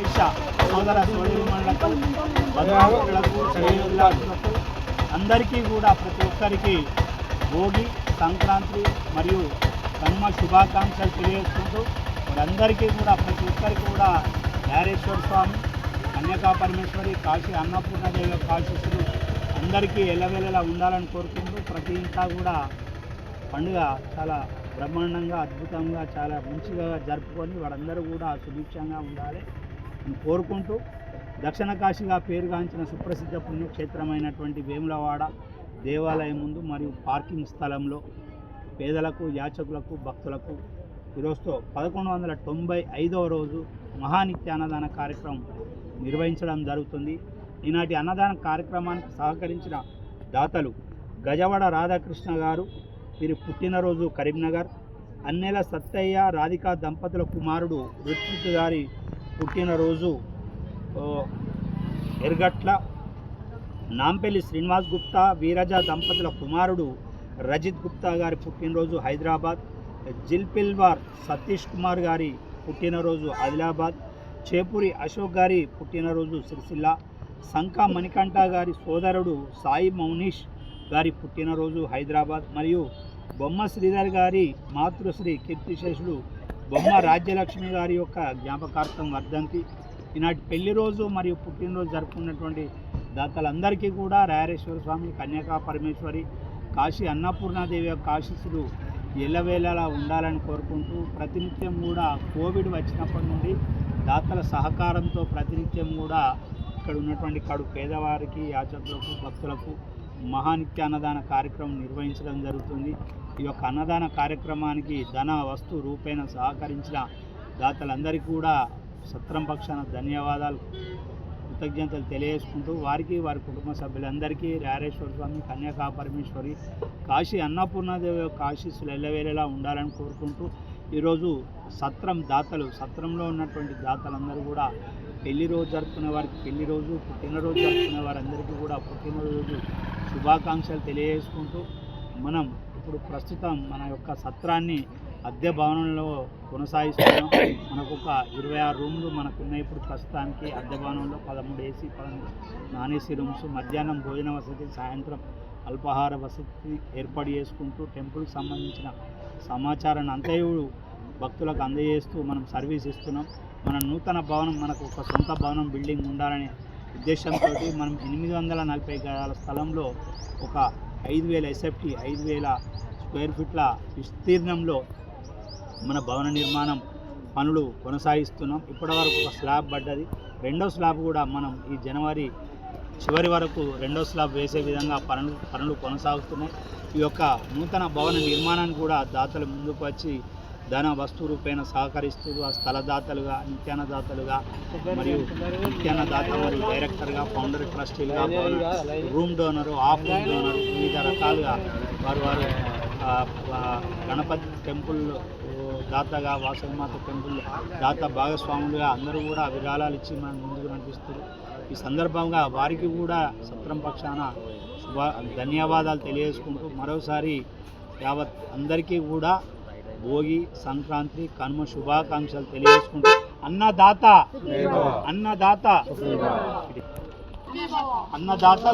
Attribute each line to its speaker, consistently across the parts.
Speaker 1: ఆర్యవైశ్య సోదర సోదరిమణులకు బంధువులకు శ్రేయోభిలాషులకు అందరికీ కూడా ప్రతి ఒక్కరికి భోగి సంక్రాంతి మరియు కనుమ శుభాకాంక్షలు తెలియజేసుకుంటూ వారందరికీ కూడా ప్రతి ఒక్కరికి కూడా ధారేశ్వర స్వామి కన్యకా పరమేశ్వరి కాశీ అన్నపూర్ణదేవి ఆశీస్సులు అందరికీ ఎల్లవేళలా ఉండాలని కోరుకుంటూ ప్రతి ఇంట్లో కూడా పండుగ చాలా బ్రహ్మాండంగా అద్భుతంగా చాలా మంచిగా జరుపుకొని వారందరూ కూడా సుభిక్షంగా ఉండాలి అని కోరుకుంటూ దక్షిణ కాశీగా పేరుగాంచిన సుప్రసిద్ధ పుణ్యక్షేత్రమైనటువంటి వేములవాడ దేవాలయం ముందు మరియు పార్కింగ్ స్థలంలో పేదలకు యాచకులకు భక్తులకు ఈరోజుతో 1195వ రోజు మహానిత్యాన్నదాన కార్యక్రమం నిర్వహించడం జరుగుతుంది. ఈనాటి అన్నదాన కార్యక్రమానికి సహకరించిన దాతలు గజవాడ రాధాకృష్ణ గారు, వీరి పుట్టినరోజు కరీంనగర్, అన్నెల సత్తయ్య రాధికా దంపతుల కుమారుడు రుత్విక్ గారి పుట్టినరోజు ఎర్గట్ల, నాంపల్లి శ్రీనివాస్ గుప్తా వీరజ దంపతుల కుమారుడు రజిత్ గుప్తా గారి పుట్టినరోజు హైదరాబాద్, జిల్పిల్వార్ సతీష్ కుమార్ గారి పుట్టినరోజు ఆదిలాబాద్, చేపూరి అశోక్ గారి పుట్టినరోజు సిరిసిల్ల, సంకా మణికంఠ గారి సోదరుడు సాయి మౌనీష్ గారి పుట్టినరోజు హైదరాబాద్ మరియు బొమ్మ శ్రీధర్ గారి మాతృశ్రీ కీర్తిశేషులు బొమ్మ రాజ్యలక్ష్మి గారి యొక్క జ్ఞాపకార్థం వర్ధంతి. ఈనాటి పెళ్లి రోజు మరియు పుట్టినరోజు జరుపుకున్నటువంటి దాతలందరికీ కూడా రాయరేశ్వర స్వామి కన్యకా పరమేశ్వరి కాశీ అన్నపూర్ణాదేవి యొక్క ఆశీస్సులు ఎల్లవేళలా ఉండాలని కోరుకుంటూ ప్రతినిత్యం కూడా కోవిడ్ వచ్చినప్పటి నుండి దాతల సహకారంతో ప్రతినిత్యం కూడా ఇక్కడ ఉన్నటువంటి కడు పేదవారికి యాచకులకు భక్తులకు మహానిత్యాన్నదాన కార్యక్రమం నిర్వహించడం జరుగుతుంది. ఈ యొక్క అన్నదాన కార్యక్రమానికి ధన వస్తు రూపేణ సహకరించిన దాతలందరికీ కూడా సత్రం పక్షాన ధన్యవాదాలు కృతజ్ఞతలు తెలియజేసుకుంటూ వారికి వారి కుటుంబ సభ్యులందరికీ రాయరేశ్వర స్వామి కన్యకా పరమేశ్వరి కాశీ అన్నపూర్ణాదేవి యొక్క ఆశీస్సులు ఎల్లవేళలా ఉండాలని కోరుకుంటూ ఈరోజు సత్రంలో ఉన్నటువంటి దాతలందరూ కూడా పెళ్లి రోజు జరుపుకునే వారికి పెళ్లి రోజు, పుట్టినరోజు జరుపుకునే వారందరికీ కూడా పుట్టినరోజు శుభాకాంక్షలు తెలియజేసుకుంటూ మనం ఇప్పుడు ప్రస్తుతం మన యొక్క సత్రాన్ని అద్దె భవనంలో కొనసాగిస్తున్నాం. మనకు ఒక 26 రూమ్లు మనకున్నాయి ఇప్పుడు ప్రస్తుతానికి అద్దె భవనంలో. 13 ఏసీ 13 నాన్ ఏసీ రూమ్స్, మధ్యాహ్నం భోజన వసతి, సాయంత్రం అల్పాహార వసతి ఏర్పాటు చేసుకుంటూ టెంపుల్కి సంబంధించిన సమాచారాన్ని అంతయు భక్తులకు అందజేస్తూ మనం సర్వీస్ ఇస్తున్నాం. మన నూతన భవనం మనకు ఒక సొంత భవనం బిల్డింగ్ ఉండాలనే ఉద్దేశంతో మనం 840 గజాల స్థలంలో ఒక 5000 ఎస్ఎఫ్టీ 5000 స్క్వేర్ ఫీట్ల విస్తీర్ణంలో మన భవన నిర్మాణం పనులు కొనసాగిస్తున్నాం. ఇప్పటివరకు ఒక స్లాబ్ పడ్డది, రెండో స్లాబ్ కూడా మనం ఈ జనవరి చివరి వరకు రెండో స్లాబ్ వేసే విధంగా పనులు కొనసాగుతున్నాయి. ఈ యొక్క నూతన భవన నిర్మాణాన్ని కూడా దాతలు ముందుకు వచ్చి ధన వస్తు రూపేణ సహకరిస్తూ ఆ స్థలదాతలుగా, నిత్యాన్నదాతలుగా మరియు నిత్యాన్నదాత మరియు డైరెక్టర్గా, ఫౌండర్ ట్రస్టీలుగా, room donor, half room donor, వివిధ రకాలుగా వారు గణపతి టెంపుల్ దాతగా, వాసవిమాత టెంపుల్ దాత భాగస్వాములుగా అందరూ కూడా విరాళాలు ఇచ్చి మనం ముందుకు నడిపిస్తారు. ఈ సందర్భంగా వారికి కూడా సత్రం పక్షాన ధన్యవాదాలు తెలియజేసుకుంటూ మరోసారి యావత్ అందరికీ కూడా భోగి సంక్రాంతి కనుమ శుభాకాంక్షలు తెలియజేసుకుంటూ అన్నదాత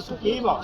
Speaker 1: సుఖీభవ.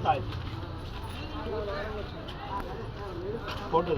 Speaker 1: Bye. ఫోటో